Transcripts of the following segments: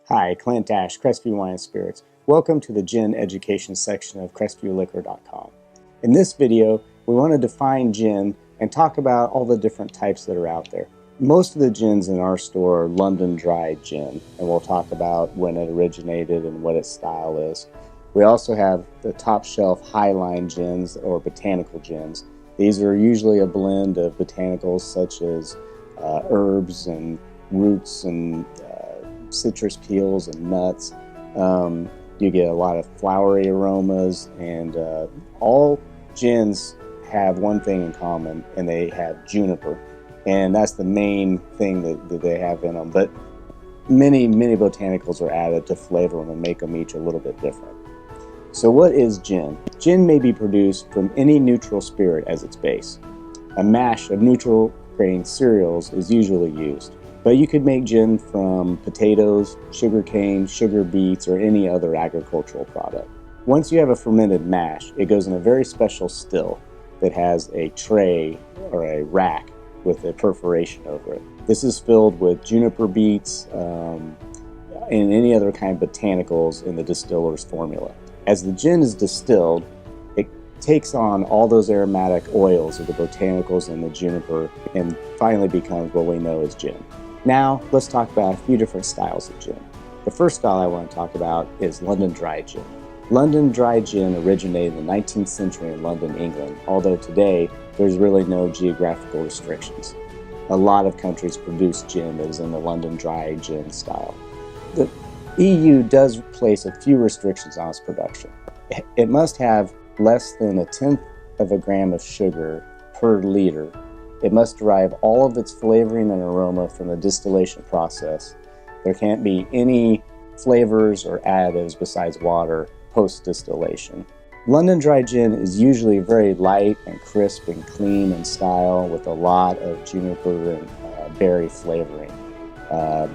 Hi, Clint Ayesh, Crestview Wine and Spirits. Welcome to the gin education section of CrestviewLiquor.com. In this video, we want to define gin and talk about all the different types that are out there. Most of the gins in our store are London dry gin, and we'll talk about when it originated and what its style is. We also have the top shelf highline gins or botanical gins. These are usually a blend of botanicals such as herbs and roots and citrus peels and nuts. You get a lot of flowery aromas, and all gins have one thing in common, and they have juniper, and that's the main thing that they have in them. But many botanicals are added to flavor them and make them each a little bit different. So what is gin? Gin may be produced from any neutral spirit as its base. A mash of neutral grain cereals is usually used. But you could make gin from potatoes, sugarcane, sugar beets, or any other agricultural product. Once you have a fermented mash, it goes in a very special still that has a tray or a rack with a perforation over it. This is filled with juniper beets and any other kind of botanicals in the distiller's formula. As the gin is distilled, it takes on all those aromatic oils of the botanicals and the juniper and finally becomes what we know as gin. Now, let's talk about a few different styles of gin. The first style I want to talk about is London dry gin. London dry gin originated in the 19th century in London, England, although today there's really no geographical restrictions. A lot of countries produce gin that is in the London dry gin style. The EU does place a few restrictions on its production. It must have less than 1/10 of a gram of sugar per liter. It must derive all of its flavoring and aroma from the distillation process. There can't be any flavors or additives besides water post-distillation. London dry gin is usually very light and crisp and clean in style with a lot of juniper and berry flavoring.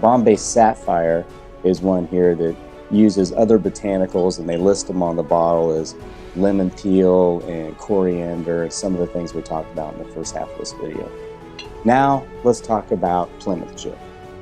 Bombay Sapphire is one here that uses other botanicals, and they list them on the bottle as lemon peel and coriander and some of the things we talked about in the first half of this video. Now let's talk about Plymouth Gin.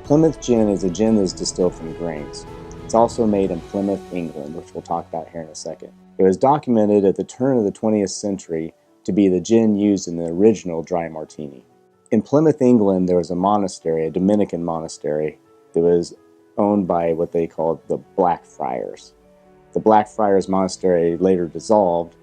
Plymouth Gin is a gin that is distilled from grains. It's also made in Plymouth, England, which we'll talk about here in a second. It was documented at the turn of the 20th century to be the gin used in the original dry martini. In Plymouth, England, there was a monastery, a Dominican monastery, that was owned by what they called the Black Friars. The Black Friars Monastery later dissolved,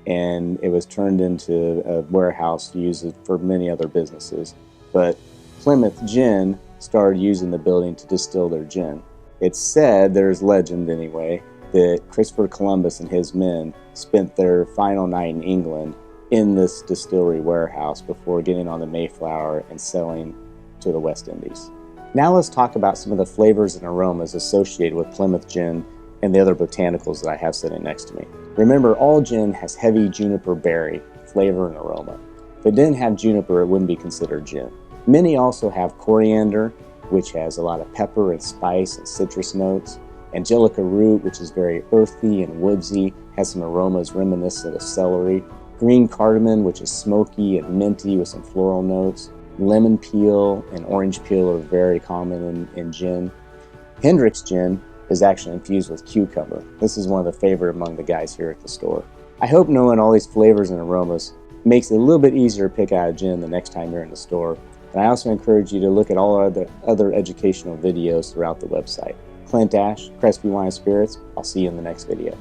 and it was turned into a warehouse used for many other businesses. But Plymouth Gin started using the building to distill their gin. It's said, there's legend anyway, that Christopher Columbus and his men spent their final night in England in this distillery warehouse before getting on the Mayflower and sailing to the West Indies. Now let's talk about some of the flavors and aromas associated with Plymouth Gin and the other botanicals that I have sitting next to me. Remember, all gin has heavy juniper berry flavor and aroma. If it didn't have juniper, it wouldn't be considered gin. Many also have coriander, which has a lot of pepper and spice and citrus notes. Angelica root, which is very earthy and woodsy, has some aromas reminiscent of celery. Green cardamom, which is smoky and minty with some floral notes. Lemon peel and orange peel are very common in gin. Hendrick's gin is actually infused with cucumber. This is one of the favorite among the guys here at the store. I hope knowing all these flavors and aromas makes it a little bit easier to pick out a gin the next time you're in the store. And I also encourage you to look at all our other educational videos throughout the website. Clint Ayesh, Crestview Wine and Spirits. I'll see you in the next video.